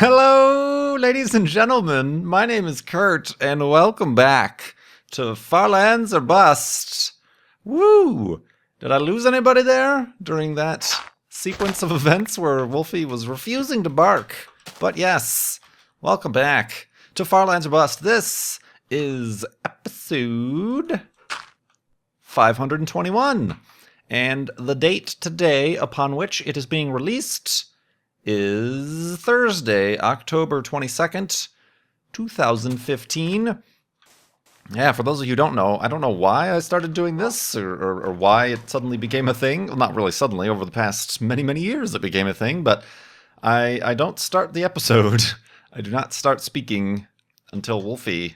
Hello, ladies and gentlemen. My name is Kurt, and welcome back to Farlands or Bust. Woo! Did I lose anybody there during that sequence of events where Wolfie was refusing to bark? But yes, welcome back to Farlands or Bust. This is episode 521, and the date today upon which it is being released is Thursday, October 22nd, 2015. Yeah, for those of you who don't know, I don't know why I started doing this or why it suddenly became a thing. Well, not really suddenly, over the past many, many years it became a thing, but I don't start the episode. I do not start speaking until Wolfie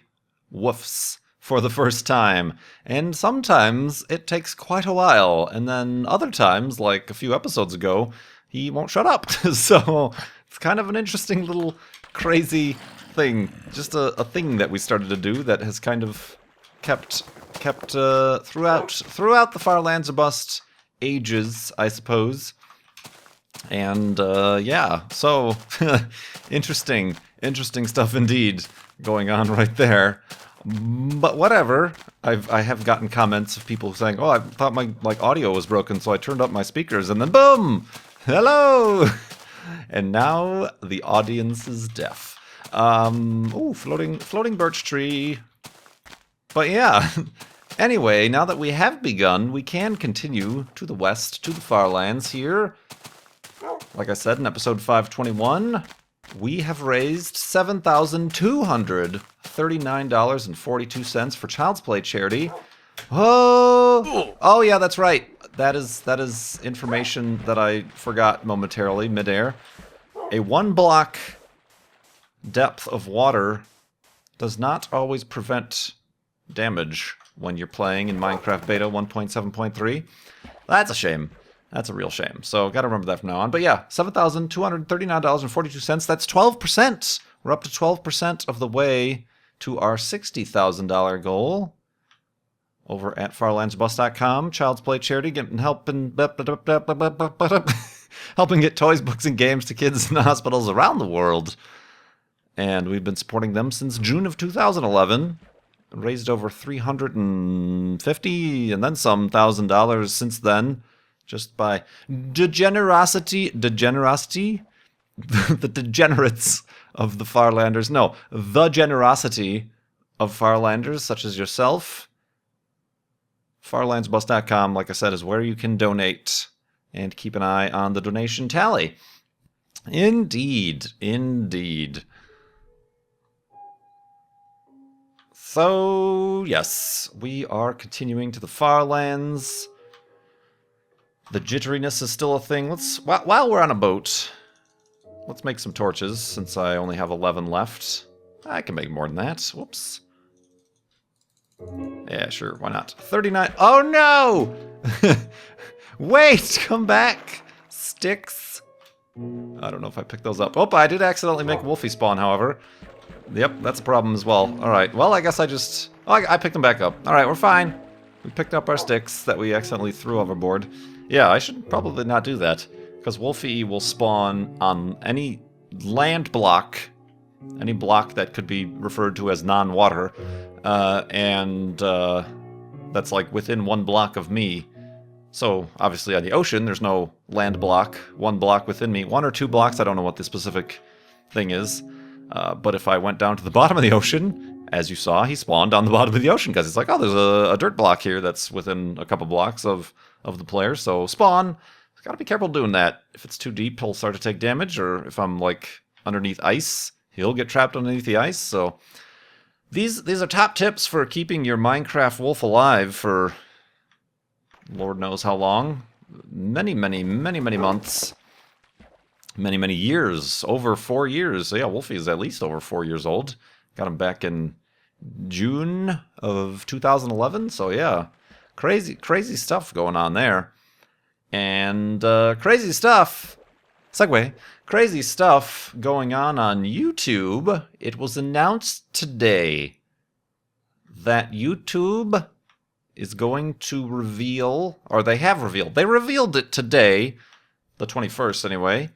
woofs for the first time. And sometimes it takes quite a while, and then other times, like a few episodes ago, he won't shut up. So it's kind of an interesting little crazy thing. Just a thing that we started to do that has kind of kept throughout the Farlands or Bust ages, I suppose. And yeah, so interesting stuff indeed going on right there. But whatever. I have gotten comments of people saying, "Oh, I thought my audio was broken, so I turned up my speakers, and then boom, hello!" And now the audience is deaf. Ooh, floating birch tree. But yeah. Anyway, now that we have begun, we can continue to the west, to the Farlands here. Like I said in episode 521, we have raised $7,239.42 for Child's Play charity. Oh yeah, that's right. That is information that I forgot momentarily midair. A 1 block depth of water does not always prevent damage when you're playing in Minecraft Beta 1.7.3. That's a shame. That's a real shame. So gotta remember that from now on. But yeah, $7,239.42. That's 12%. We're up to 12% of the way to our $60,000 goal. Over at farlandsbust.com, Child's Play charity, helping get toys, books, and games to kids in hospitals around the world. And we've been supporting them since June of 2011. Raised over $350 and then some $1,000 since then. Just by degenerosity, the degenerates of the Farlanders. No, the generosity of Farlanders, such as yourself. Farlandsbust.com, like I said, is where you can donate. And keep an eye on the donation tally. Indeed. So, yes, we are continuing to the Farlands. The jitteriness is still a thing. While we're on a boat, let's make some torches, since I only have 11 left. I can make more than that. Whoops. Yeah, sure, why not? 39. Oh no! Wait, come back! Sticks. I don't know if I picked those up. Oh, I did accidentally make Wolfie spawn, however. Yep, that's a problem as well. Alright, well, I guess I just... Oh, I picked them back up. Alright, we're fine. We picked up our sticks that we accidentally threw overboard. Yeah, I should probably not do that, because Wolfie will spawn on any land block, any block that could be referred to as non-water, and that's like within 1 block of me. So, obviously on the ocean, there's no land block, 1 block within me. 1 or 2 blocks, I don't know what the specific thing is. But if I went down to the bottom of the ocean, as you saw, he spawned on the bottom of the ocean, because it's like, oh, there's a dirt block here that's within a couple blocks of the player, so spawn. Gotta be careful doing that. If it's too deep, he'll start to take damage, or if I'm, like, underneath ice, he'll get trapped underneath the ice, so... These are top tips for keeping your Minecraft wolf alive for... Lord knows how long. Many months. Many years. Over 4 years. So yeah, Wolfie is at least over 4 years old. Got him back in June of 2011, so yeah. Crazy stuff going on there. And crazy stuff going on YouTube. It was announced today that YouTube is going to reveal, or they revealed it today, the 21st anyway,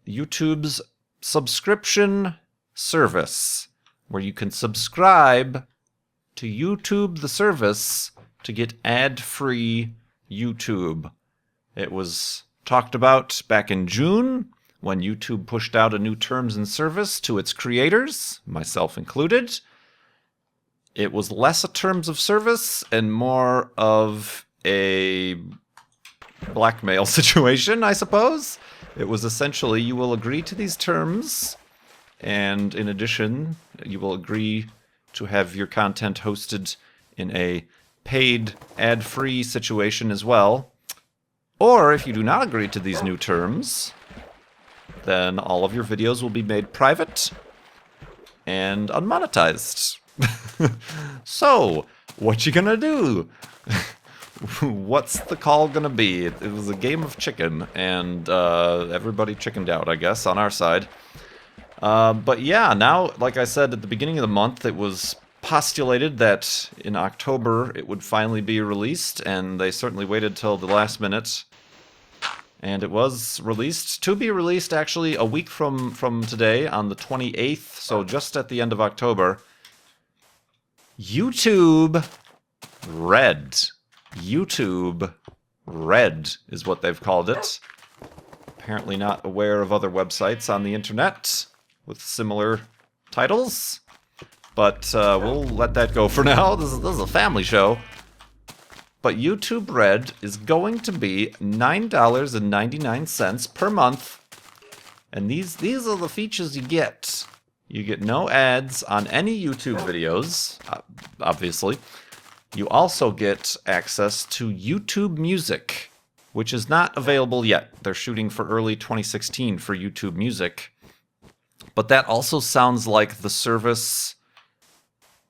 YouTube's subscription service where you can subscribe to YouTube, the service, to get ad-free YouTube. It was talked about back in June when YouTube pushed out a new terms and service to its creators, myself included. It was less a terms of service and more of a blackmail situation, I suppose. It was essentially, you will agree to these terms, and in addition, you will agree to have your content hosted in a paid, ad-free situation as well. Or if you do not agree to these new terms, then all of your videos will be made private and unmonetized. So, what you gonna do? What's the call gonna be? It was a game of chicken, and everybody chickened out, I guess, on our side. But yeah, now, like I said, at the beginning of the month, it was postulated that in October it would finally be released, and they certainly waited till the last minute. And it was released, to be released actually a week from today, on the 28th, so just at the end of October. YouTube Red. YouTube Red is what they've called it. Apparently not aware of other websites on the internet with similar titles. But we'll let that go for now. This is a family show. But YouTube Red is going to be $9.99 per month. And these are the features you get. You get no ads on any YouTube videos, obviously. You also get access to YouTube Music, which is not available yet. They're shooting for early 2016 for YouTube Music. But that also sounds like the service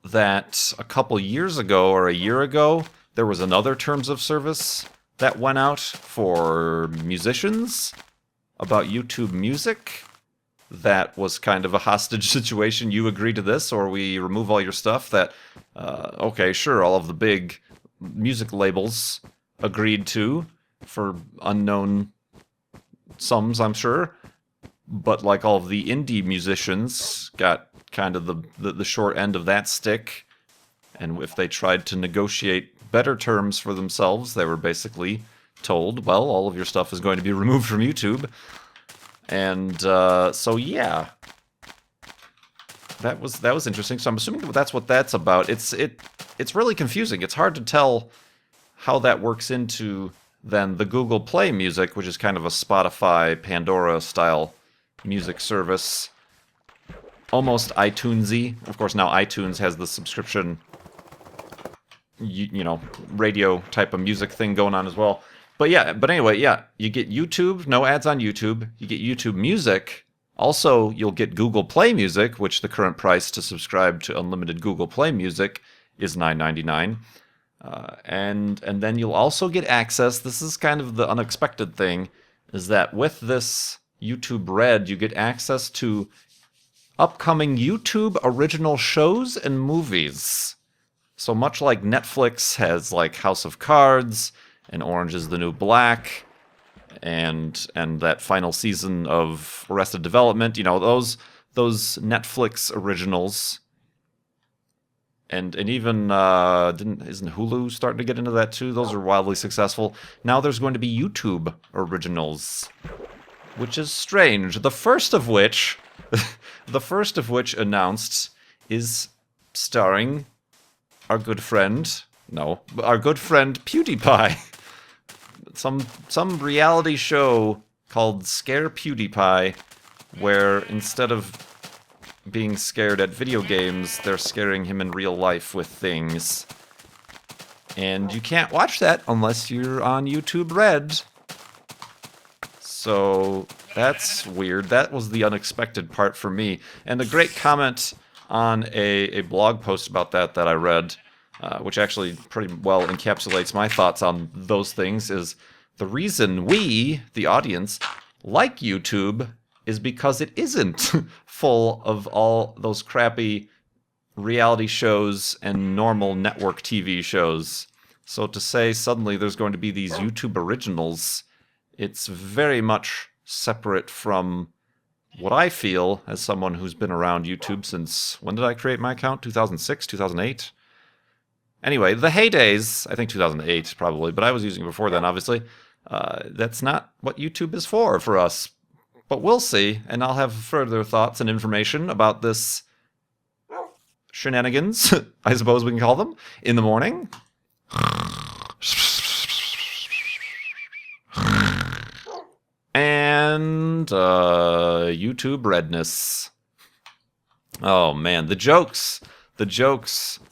that a couple years ago or a year ago, there was another terms of service that went out for musicians about YouTube Music. That was kind of a hostage situation. You agree to this, or we remove all your stuff. That, okay, sure, all of the big music labels agreed to for unknown sums, I'm sure. But like all of the indie musicians got kind of the short end of that stick. And if they tried to negotiate better terms for themselves, they were basically told, well, all of your stuff is going to be removed from YouTube. And so yeah, that was interesting. So I'm assuming that's what that's about. It's really confusing. It's hard to tell how that works into then the Google Play Music, which is kind of a Spotify, Pandora style music service, almost iTunesy. Of course, now iTunes has the subscription, you know, radio type of music thing going on as well. But anyway, you get YouTube, no ads on YouTube. You get YouTube Music. Also, you'll get Google Play Music, which the current price to subscribe to unlimited Google Play Music is $9.99. And then you'll also get access. This is kind of the unexpected thing, is that with this YouTube Red, you get access to upcoming YouTube original shows and movies. So much like Netflix has like House of Cards and Orange is the New Black, and that final season of Arrested Development, you know, those Netflix originals, and even isn't Hulu starting to get into that too? Those are wildly successful. Now there's going to be YouTube originals, which is strange. The first of which announced is starring our good friend PewDiePie. Some reality show called Scare PewDiePie, where instead of being scared at video games, they're scaring him in real life with things. And you can't watch that unless you're on YouTube Red. So that's weird. That was the unexpected part for me. And a great comment on a blog post about that I read, which actually pretty well encapsulates my thoughts on those things, is the reason we, the audience, like YouTube is because it isn't full of all those crappy reality shows and normal network TV shows. So to say suddenly there's going to be these YouTube originals, it's very much separate from what I feel as someone who's been around YouTube since, when did I create my account? 2006, 2008? Anyway, the heydays, I think 2008 probably, but I was using it before then, obviously. That's not what YouTube is for us. But we'll see, and I'll have further thoughts and information about this shenanigans, I suppose we can call them, in the morning. And YouTube redness. Oh man, the jokes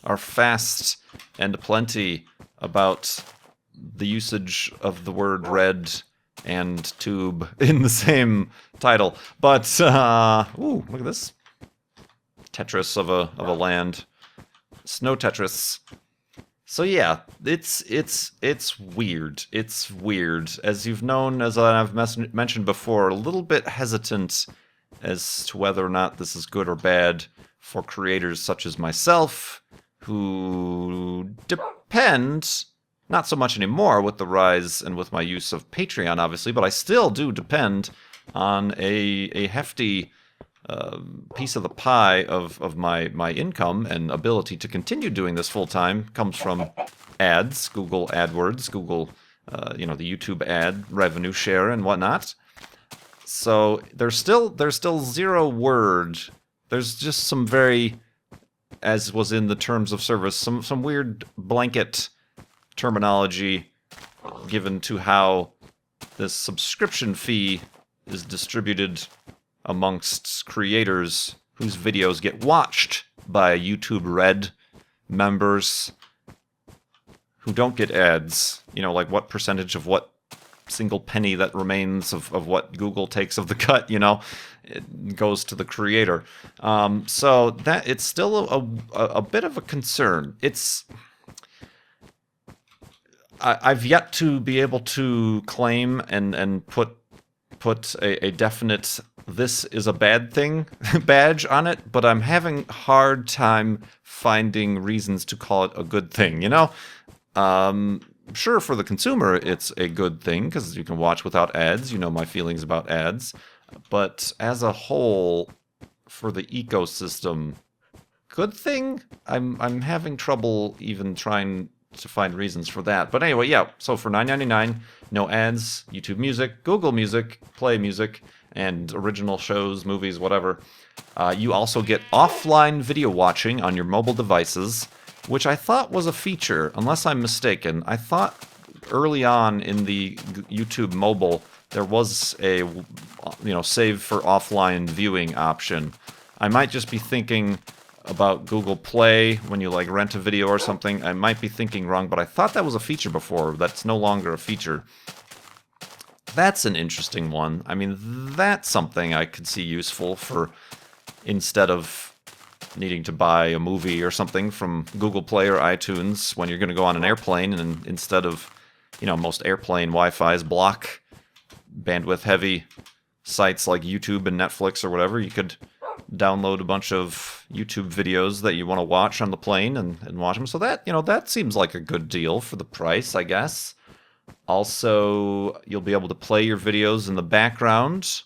are fast and plenty about the usage of the word red and tube in the same title. But ooh, look at this Tetris of a land, snow Tetris. So yeah, it's weird. It's weird, as you've known, as I've mentioned before. A little bit hesitant as to whether or not this is good or bad for creators such as myself, who depend, not so much anymore with the rise and with my use of Patreon, obviously, but I still do depend on a hefty piece of the pie of my income and ability to continue doing this full time comes from ads, Google AdWords, Google, the YouTube ad revenue share and whatnot. So there's still zero word. There's just some very, as was in the terms of service, some weird blanket terminology given to how this subscription fee is distributed amongst creators whose videos get watched by YouTube Red members who don't get ads. Like what percentage of what single penny that remains of what Google takes of the cut, it goes to the creator. So that it's still a bit of a concern. I've yet to be able to claim and put a definite "this is a bad thing" badge on it, but I'm having a hard time finding reasons to call it a good thing, Sure, for the consumer, it's a good thing because you can watch without ads. You know my feelings about ads. But as a whole, for the ecosystem, good thing? I'm having trouble even trying to find reasons for that. But anyway, yeah, so for $9.99, no ads, YouTube Music, Google Music, Play Music, and original shows, movies, whatever. You also get offline video watching on your mobile devices, which I thought was a feature, unless I'm mistaken. I thought early on in the YouTube mobile, there was a, save for offline viewing option. I might just be thinking about Google Play when you rent a video or something. I might be thinking wrong, but I thought that was a feature before. That's no longer a feature. That's an interesting one. I mean, that's something I could see useful for, instead of needing to buy a movie or something from Google Play or iTunes when you're going to go on an airplane, and instead of, most airplane Wi-Fi's block bandwidth heavy sites like YouTube and Netflix or whatever, you could download a bunch of YouTube videos that you want to watch on the plane and watch them. So that, that seems like a good deal for the price, I guess. Also, you'll be able to play your videos in the background,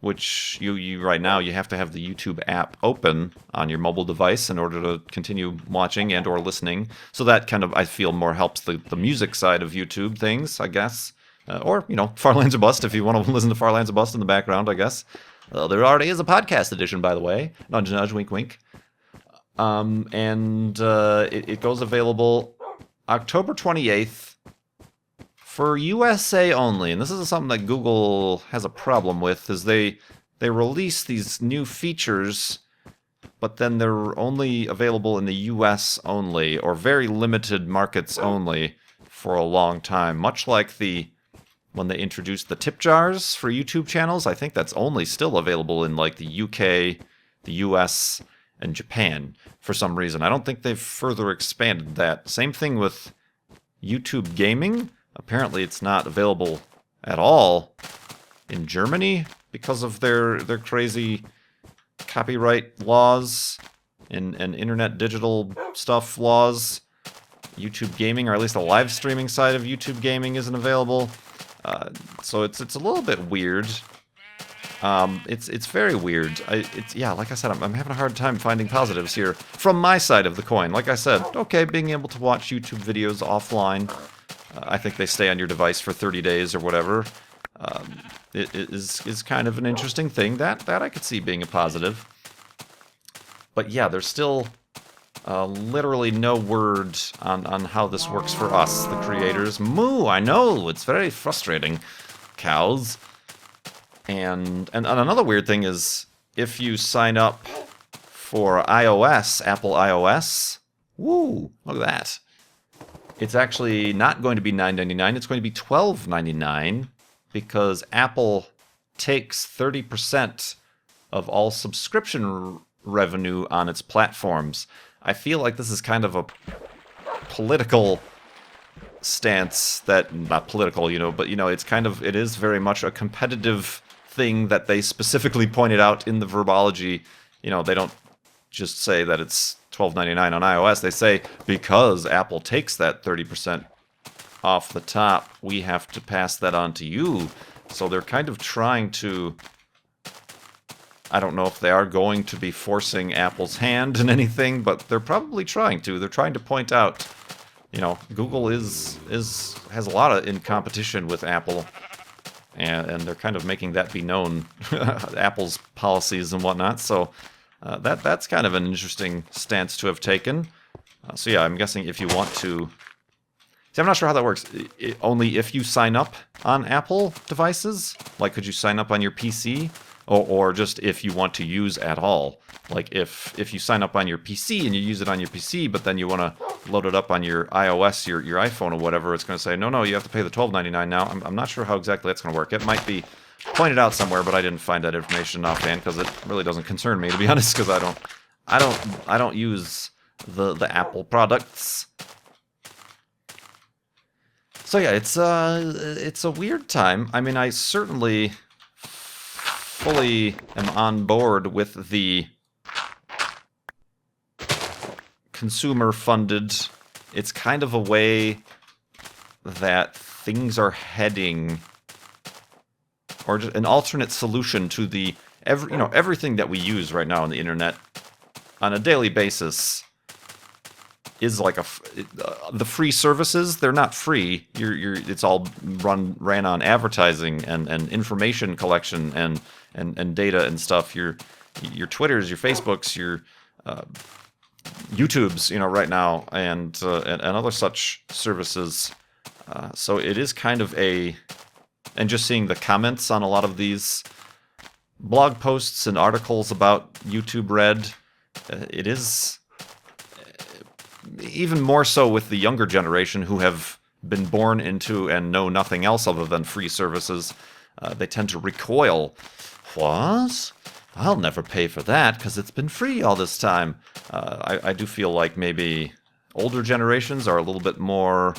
which you right now, you have to have the YouTube app open on your mobile device in order to continue watching and or listening. So that kind of, I feel, more helps the music side of YouTube things, I guess. Or, Farlands or Bust, if you want to listen to Farlands or Bust in the background, I guess. There already is a podcast edition, by the way. Nudge, nudge, wink, wink. It goes available October 28th for USA only. And this is something that Google has a problem with, is they release these new features, but then they're only available in the US only, or very limited markets only, for a long time. Much like when they introduced the tip jars for YouTube channels, I think that's only still available in the UK, the US, and Japan for some reason. I don't think they've further expanded that. Same thing with YouTube Gaming. Apparently it's not available at all in Germany because of their crazy copyright laws and internet digital stuff laws. YouTube Gaming, or at least the live streaming side of YouTube Gaming, isn't available. So it's a little bit weird. It's very weird. Yeah, like I said, I'm having a hard time finding positives here from my side of the coin. Like I said, okay, being able to watch YouTube videos offline, I think they stay on your device for 30 days or whatever. It is kind of an interesting thing that I could see being a positive. But yeah, there's still literally no word on how this works for us, the creators. Moo, I know, it's very frustrating. Cows. And another weird thing is, if you sign up for iOS, Apple iOS, woo, look at that. It's actually not going to be $9.99, it's going to be $12.99, because Apple takes 30% of all subscription revenue on its platforms. I feel like this is kind of a political stance that, not political, but it is very much a competitive thing that they specifically pointed out in the verbology. They don't just say that it's $12.99 on iOS. They say, because Apple takes that 30% off the top, we have to pass that on to you. So they're kind of trying to, I don't know if they are going to be forcing Apple's hand in anything, but they're probably trying to. They're trying to point out, Google has a lot in competition with Apple, and they're kind of making that be known, Apple's policies and whatnot. So that's kind of an interesting stance to have taken. So yeah, I'm guessing if you want to... See, I'm not sure how that works. Only if you sign up on Apple devices? Like, could you sign up on your PC? Or just if you want to use at all? Like, if you sign up on your PC and you use it on your PC, but then you want to load it up on your iOS, your iPhone or whatever, it's going to say, no, you have to pay the $12.99 now. I'm not sure how exactly that's going to work. It might be pointed out somewhere, but I didn't find that information offhand because it really doesn't concern me, to be honest, because I don't use the Apple products. So yeah, it's a weird time. I mean, I certainly fully am on board with the consumer-funded. It's kind of a way that things are heading, or just an alternate solution to the everything that we use right now on the internet on a daily basis is like the free services. They're not free. It's all ran on advertising and information collection and data and stuff. Your Twitters, your Facebooks, your YouTubes, right now, and other such services. So it is kind of and just seeing the comments on a lot of these blog posts and articles about YouTube Red, it is even more so with the younger generation who have been born into and know nothing else other than free services. They tend to recoil. What? I'll never pay for that because it's been free all this time. I do feel like maybe older generations are a little bit more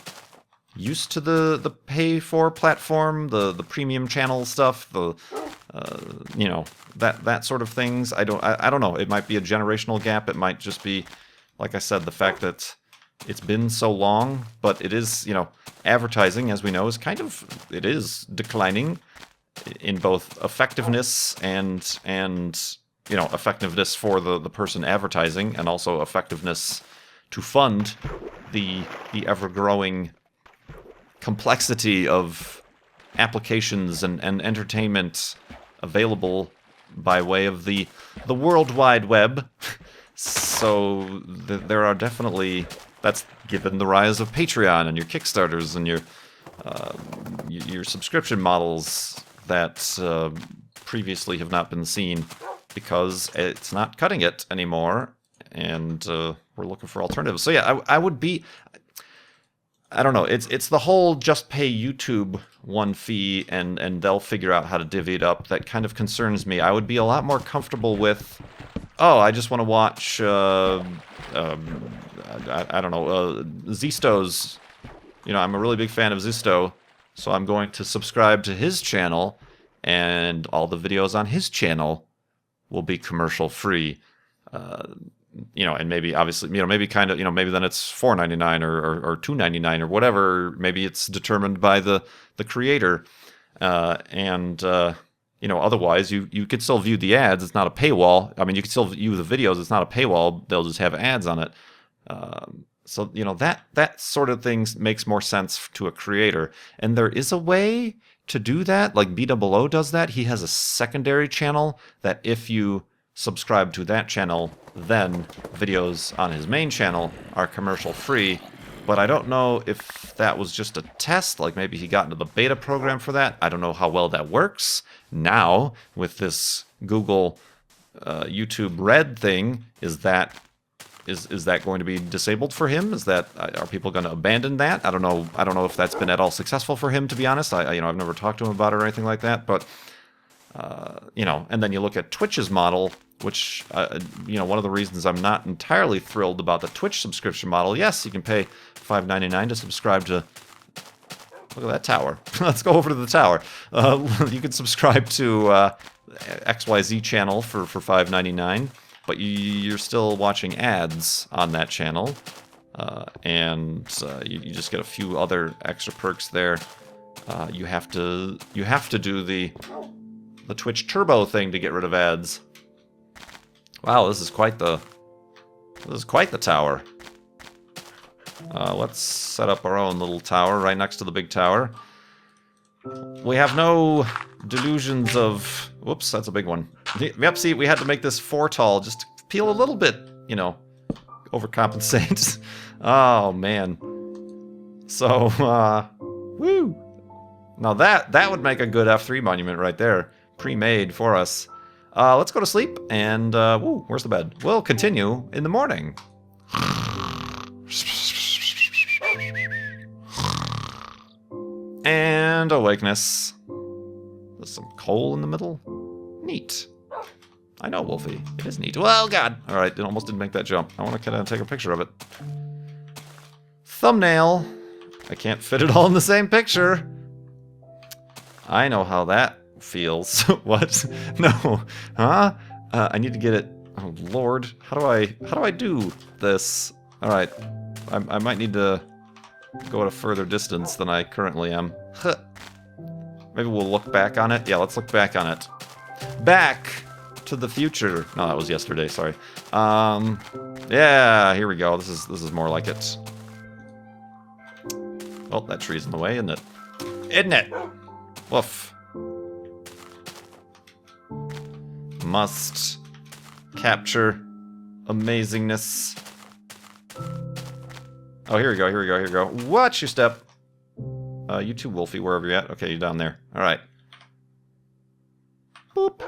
used to the pay for platform, the premium channel stuff, that sort of things. I don't know. It might be a generational gap. It might just be, like I said, the fact that it's been so long. But it is, advertising, as we know, it is declining in both effectiveness and effectiveness for the person advertising, and also effectiveness to fund the ever-growing complexity of applications and entertainment available by way of the World Wide Web. So there are definitely, that's given the rise of Patreon and your Kickstarters and your subscription models that previously have not been seen because it's not cutting it anymore, and we're looking for alternatives. So yeah, I would be, I don't know, it's the whole just pay YouTube one fee and they'll figure out how to divvy it up that kind of concerns me. I would be a lot more comfortable with, I just want to watch, I don't know, Zisto's, I'm a really big fan of Zisto, so I'm going to subscribe to his channel, and all the videos on his channel will be commercial free. And maybe obviously, maybe kind of, maybe then it's $4.99 or $2.99 or whatever. Maybe it's determined by the creator. you know, otherwise you could still view the ads. It's not a paywall. I mean, you can still view the videos. It's not a paywall. They'll just have ads on it. So, you know, that sort of thing makes more sense to a creator. And there is a way to do that. Like B00 does that. He has a secondary channel that if you subscribe to that channel, then videos on his main channel are commercial free. But I don't know if that was just a test, like maybe he got into the beta program for that. I don't know how well that works. Now, with this Google YouTube Red thing, is that going to be disabled for him? Are people going to abandon that? I don't know. I don't know if that's been at all successful for him, to be honest. I've never talked to him about it or anything like that. But and then you look at Twitch's model, which one of the reasons I'm not entirely thrilled about the Twitch subscription model. Yes, you can pay $5.99 to subscribe to. Look at that tower. Let's go over to the tower. You can subscribe to XYZ channel for $5.99. But you're still watching ads on that channel, and you just get a few other extra perks there. You have to do the Twitch Turbo thing to get rid of ads. Wow, this is quite the tower. Let's set up our own little tower right next to the big tower. We have no delusions of... Whoops, that's a big one. Yep, see, we had to make this 4 tall just to peel a little bit, overcompensate. Oh, man. So, woo! Now that would make a good F3 monument right there. Pre-made for us. Let's go to sleep, and, where's the bed? We'll continue in the morning. And awakeness. There's some coal in the middle. Neat. I know, Wolfie. It is neat. Well, God. All right, it almost didn't make that jump. I want to kind of take a picture of it. Thumbnail. I can't fit it all in the same picture. I know how that feels. What? No. Huh? I need to get it. Oh, Lord. How do I do this? All right. I might need to go at a further distance than I currently am. Maybe we'll look back on it. Yeah, let's look back on it. Back to the future. No, that was yesterday, sorry. Yeah, here we go. This is more like it. Oh, that tree's in the way, isn't it? Isn't it? Woof. Must capture amazingness. Oh, here we go, here we go, here we go. Watch your step. You too, Wolfie, wherever you're at. Okay, you're down there. All right. Boop.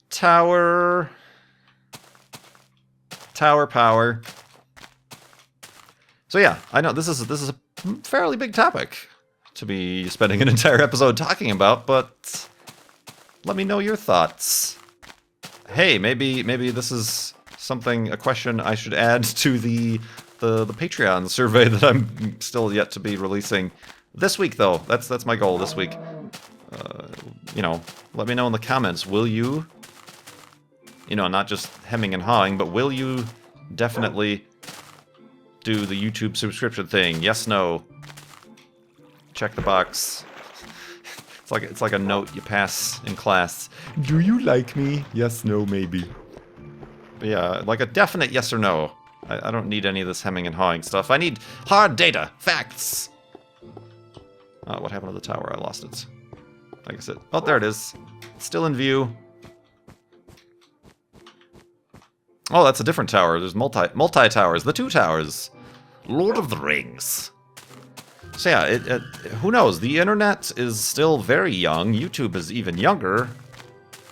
Tower. Tower power. So yeah, I know this is a fairly big topic to be spending an entire episode talking about, but let me know your thoughts. Hey, maybe this is a question I should add to the Patreon survey that I'm still yet to be releasing this week, though. That's my goal this week. Let me know in the comments. Will you, not just hemming and hawing, but will you definitely do the YouTube subscription thing? Yes, no. Check the box. It's like a note you pass in class. Do you like me? Yes, no, maybe. But yeah, like a definite yes or no. I don't need any of this hemming and hawing stuff. I need hard data, facts. What happened to the tower? I lost it. I guess oh, there it is. It's still in view. Oh, that's a different tower. There's multi towers. The 2 towers. Lord of the Rings. So yeah, who knows? The internet is still very young. YouTube is even younger,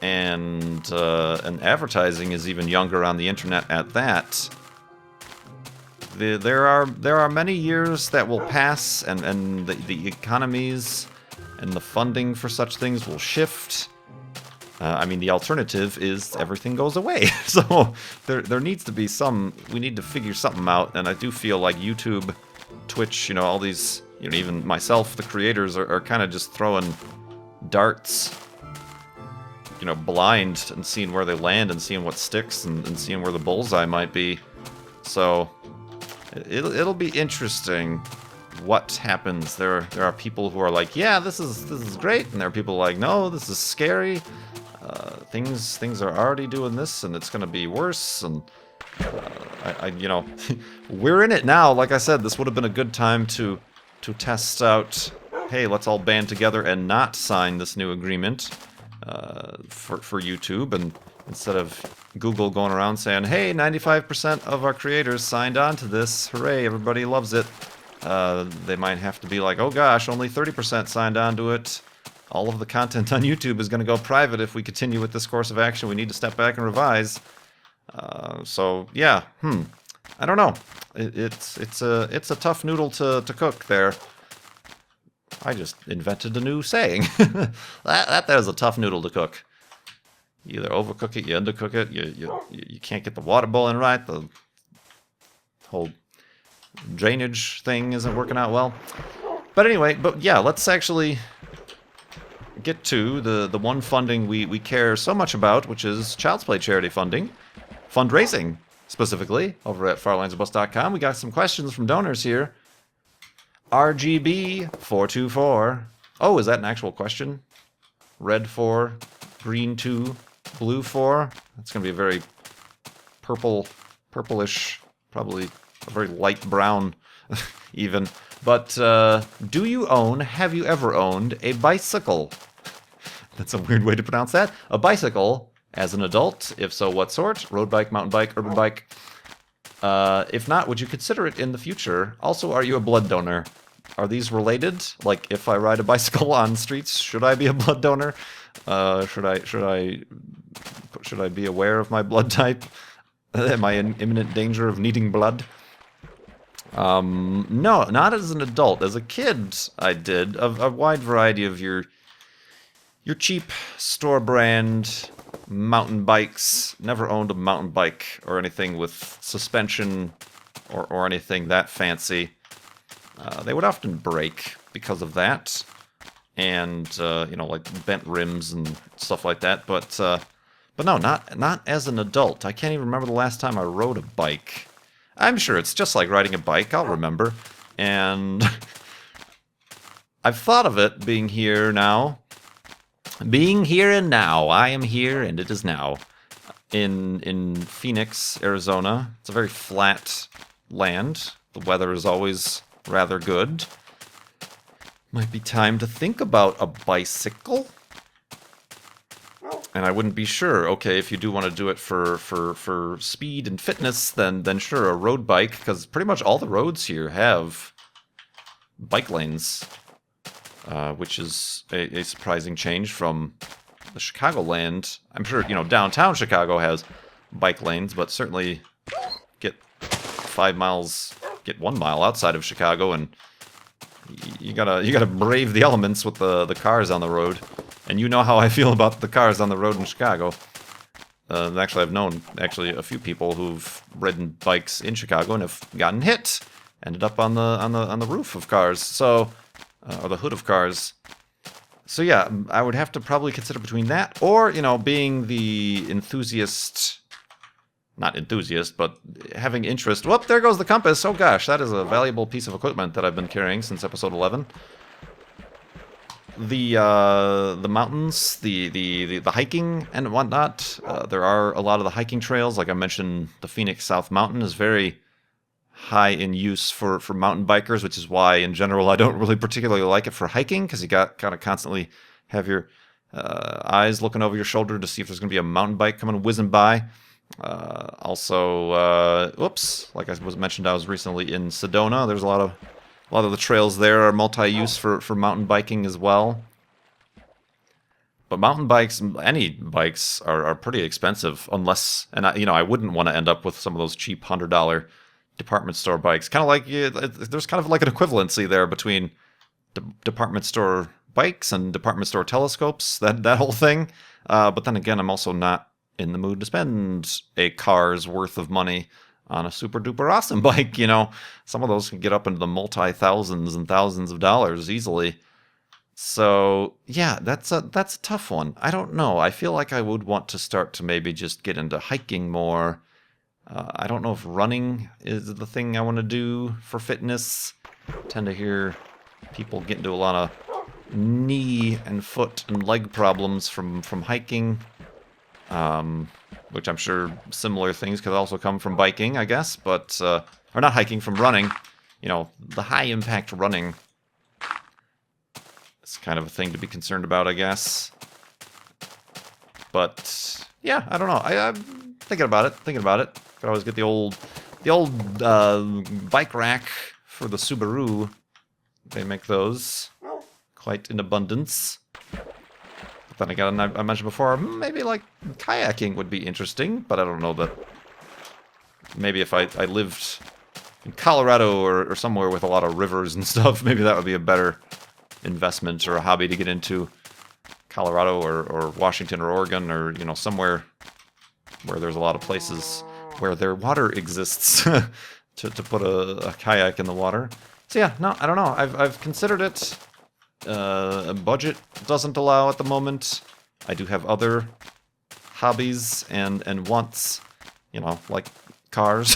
and advertising is even younger on the internet at that. There are many years that will pass, and the economies and the funding for such things will shift. I mean, the alternative is everything goes away. So there needs to be we need to figure something out, and I do feel like YouTube, Twitch, all these, even myself, the creators are kind of just throwing darts, blind, and seeing where they land and seeing what sticks and seeing where the bullseye might be. So it'll be interesting what happens. There are people who are like, yeah, this is great, and there are people like, no, this is scary. Things are already doing this, and it's gonna be worse. And you know, we're in it now. Like I said, this would have been a good time to test out. Hey, let's all band together and not sign this new agreement for YouTube, and instead of Google going around saying, hey, 95% of our creators signed on to this, hooray, everybody loves it, they might have to be like, oh gosh, only 30% signed on to it. All of the content on YouTube is going to go private if we continue with this course of action. We need to step back and revise. So yeah, I don't know. It's a tough noodle to cook there. I just invented a new saying. that is a tough noodle to cook. You either overcook it, you undercook it, you can't get the water boiling right, the whole drainage thing isn't working out well. But anyway, yeah, let's actually get to the one funding we care so much about, which is Child's Play charity funding. Fundraising, specifically, over at farlandsofbus.com. We got some questions from donors here. RGB424. Oh, is that an actual question? Red 4, green 2, blue 4. That's going to be a very purplish, probably a very light brown even. But have you ever owned a bicycle? That's a weird way to pronounce that. A bicycle as an adult? If so, what sort? Road bike, mountain bike, urban bike? If not, would you consider it in the future? Also, are you a blood donor? Are these related? Like, if I ride a bicycle on streets, should I be a blood donor? Should I be aware of my blood type? Am I in imminent danger of needing blood? No, not as an adult. As a kid, I did a wide variety of your cheap store brand mountain bikes. Never owned a mountain bike or anything with suspension or anything that fancy. They would often break because of that, and you know, like bent rims and stuff like that. But no, not as an adult. I can't even remember the last time I rode a bike. I'm sure it's just like riding a bike. I'll remember. And I've thought of it being here now. Being here and now. I am here and it is now. In Phoenix, Arizona. It's a very flat land. The weather is always rather good. Might be time to think about a bicycle. And I wouldn't be sure. Okay, if you do want to do it for speed and fitness, then sure, a road bike, because pretty much all the roads here have bike lanes, which is a surprising change from the Chicagoland. I'm sure, you know, downtown Chicago has bike lanes, but certainly get 1 mile outside of Chicago, and you gotta brave the elements with the cars on the road. And you know how I feel about the cars on the road in Chicago. Actually, I've known a few people who've ridden bikes in Chicago and have gotten hit, ended up on the roof of cars, so or the hood of cars. So yeah, I would have to probably consider between that or, you know, being the enthusiast. Not enthusiast, but having interest. Whoop, there goes the compass. Oh gosh, that is a valuable piece of equipment that I've been carrying since episode 11. The mountains, the hiking and whatnot. There are a lot of the hiking trails. Like I mentioned, the Phoenix South Mountain is very high in use for mountain bikers, which is why, in general, I don't really particularly like it for hiking, because you got kind of constantly have your eyes looking over your shoulder to see if there's going to be a mountain bike coming whizzing by. Also, like I was mentioned, I was recently in Sedona. There's a lot of the trails there are multi-use for mountain biking as well. But mountain bikes, any bikes, are pretty expensive, unless, and I wouldn't want to end up with some of those cheap $100 department store bikes. Kind of like, there's kind of like an equivalency there between department store bikes and department store telescopes, that whole thing. But then again, I'm also not in the mood to spend a car's worth of money on a super duper awesome bike. You know, some of those can get up into the multi-thousands and thousands of dollars easily. So yeah, that's a tough one. I don't know. I feel like I would want to start to maybe just get into hiking more. I don't know if running is the thing I want to do for fitness. I tend to hear people get into a lot of knee and foot and leg problems from hiking, which I'm sure similar things could also come from biking, I guess, but or not hiking, from running. You know, the high impact running. It's kind of a thing to be concerned about, I guess. But yeah, I don't know. I'm thinking about it. Could always get the old bike rack for the Subaru. They make those quite in abundance. But then again, I mentioned before, maybe like kayaking would be interesting, but I don't know that. Maybe if I lived in Colorado or somewhere with a lot of rivers and stuff, maybe that would be a better investment or a hobby to get into. Colorado or Washington or Oregon, or, you know, somewhere where there's a lot of places where their water exists to put a kayak in the water. So yeah, no, I don't know. I've considered it. Budget doesn't allow at the moment. I do have other hobbies and wants, you know, like cars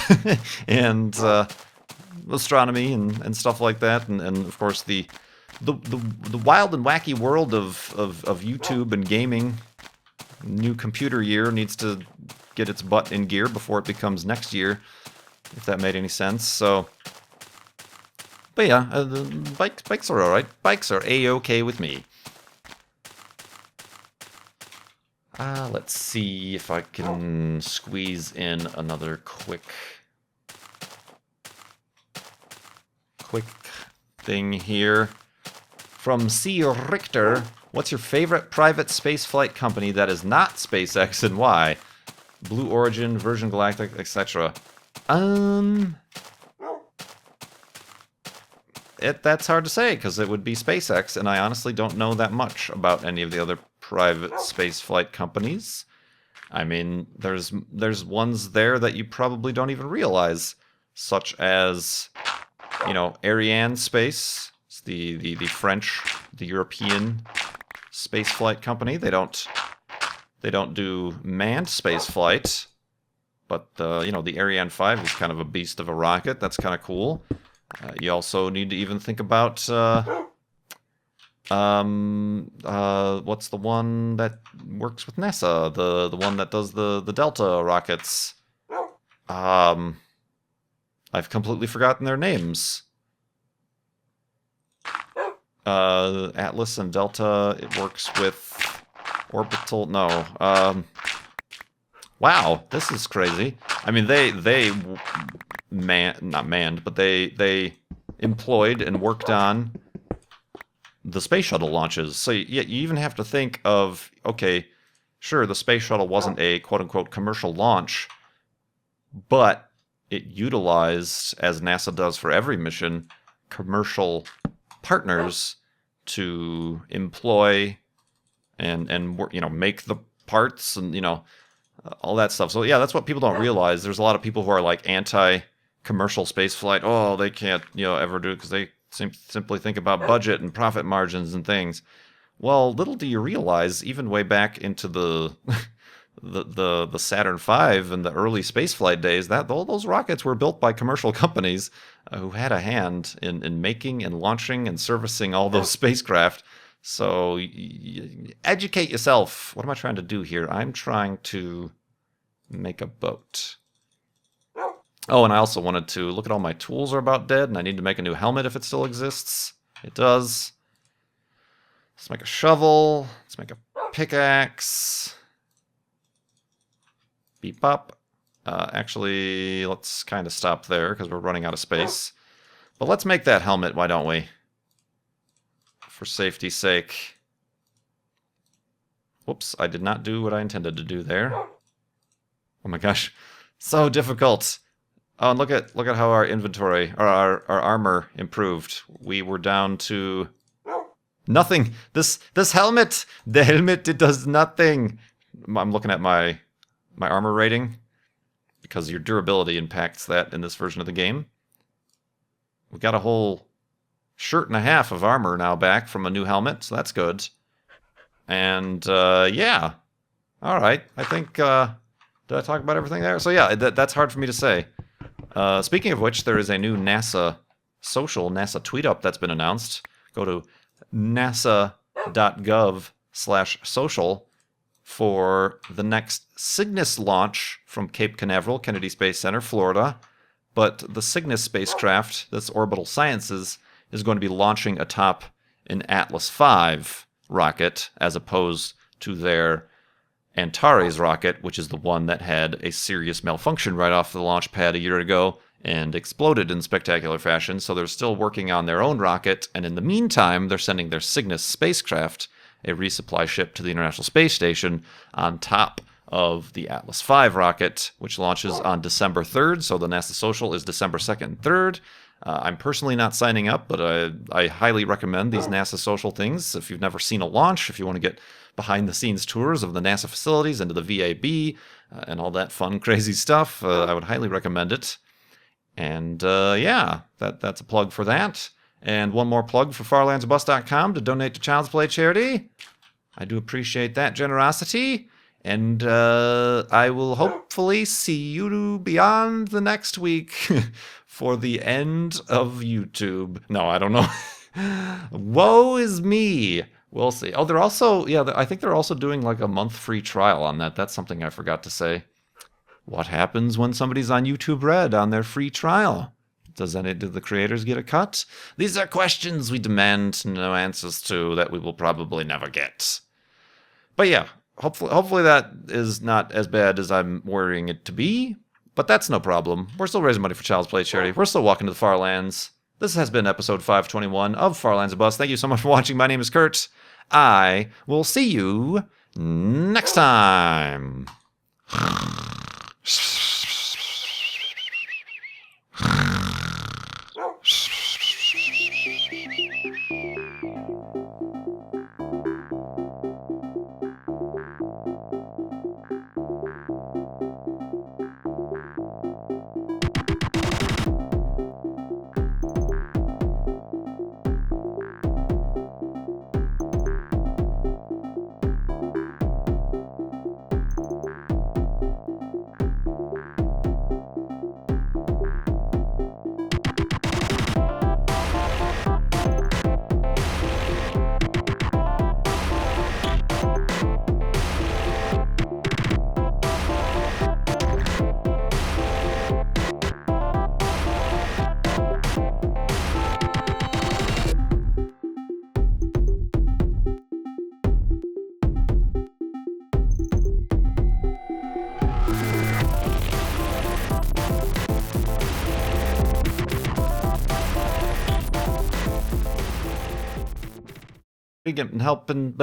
and astronomy and stuff like that, and of course the wild and wacky world of YouTube and gaming. New computer year needs to get its butt in gear before it becomes next year, if that made any sense. So, but yeah, bikes are alright. Bikes are A-okay with me. Let's see if I can squeeze in another quick thing here. From C. Richter, what's your favorite private spaceflight company that is not SpaceX, and why? Blue Origin, Virgin Galactic, etc. That's hard to say, because it would be SpaceX, and I honestly don't know that much about any of the other private spaceflight companies. I mean, there's ones there that you probably don't even realize, such as, you know, Ariane Space. The French, the European spaceflight company. They don't do manned spaceflight, but you know, the Ariane 5 is kind of a beast of a rocket. That's kind of cool. You also need to even think about what's the one that works with NASA? The one that does the Delta rockets. I've completely forgotten their names. Atlas and Delta, it works with Orbital, no, wow, this is crazy. I mean, not manned, but they employed and worked on the space shuttle launches. So you even have to think of, okay, sure, the space shuttle wasn't a quote-unquote commercial launch, but it utilized, as NASA does for every mission, commercial partners to employ and you know, make the parts and, you know, all that stuff. So yeah, that's what people don't realize. There's a lot of people who are like anti-commercial spaceflight. Oh, they can't, you know, ever do it because they simply think about budget and profit margins and things. Well, little do you realize, even way back into the the Saturn V and the early spaceflight days, that all those rockets were built by commercial companies who had a hand in making and launching and servicing all those spacecraft. So educate yourself. What am I trying to do here? I'm trying to make a boat. Oh, and I also wanted to look at all my tools are about dead, and I need to make a new helmet if it still exists. It does. Let's make a shovel. Let's make a pickaxe. Beep up. Actually, let's kind of stop there because we're running out of space. But let's make that helmet, why don't we? For safety's sake. Whoops, I did not do what I intended to do there. Oh my gosh, so difficult. Oh, and look at how our inventory, or our armor improved. We were down to nothing. This helmet, the helmet, it does nothing. I'm looking at my armor rating, because your durability impacts that in this version of the game. We got a whole shirt and a half of armor now back from a new helmet, so that's good. And yeah, all right. I think Did I talk about everything there? So yeah, that's hard for me to say. Speaking of which, there is a new NASA tweet up that's been announced. Go to nasa.gov/social for the next Cygnus launch from Cape Canaveral, Kennedy Space Center, Florida. But the Cygnus spacecraft, that's Orbital Sciences, is going to be launching atop an Atlas V rocket, as opposed to their Antares rocket, which is the one that had a serious malfunction right off the launch pad a year ago and exploded in spectacular fashion. So they're still working on their own rocket, and in the meantime, they're sending their Cygnus spacecraft, a resupply ship, to the International Space Station on top of the Atlas V rocket, which launches on December 3rd. So the NASA Social is December 2nd and 3rd. I'm personally not signing up, but I highly recommend these NASA Social things. If you've never seen a launch, if you want to get behind-the-scenes tours of the NASA facilities and to the VAB and all that fun, crazy stuff, I would highly recommend it. And yeah, that's a plug for that. And one more plug for farlandsbus.com to donate to Child's Play charity. I do appreciate that generosity. And I will hopefully see you beyond the next week for the end of YouTube. No, I don't know. Woe is me. We'll see. Oh, they're also, yeah, I think they're also doing like a month free trial on that. That's something I forgot to say. What happens when somebody's on YouTube Red on their free trial? Do the creators get a cut? These are questions we demand no answers to that we will probably never get. But yeah, hopefully that is not as bad as I'm worrying it to be. But that's no problem. We're still raising money for Child's Play charity. We're still walking to the far lands. This has been episode 521 of Far Lands of Bus. Thank you so much for watching. My name is Kurt. I will see you next time. Getting help and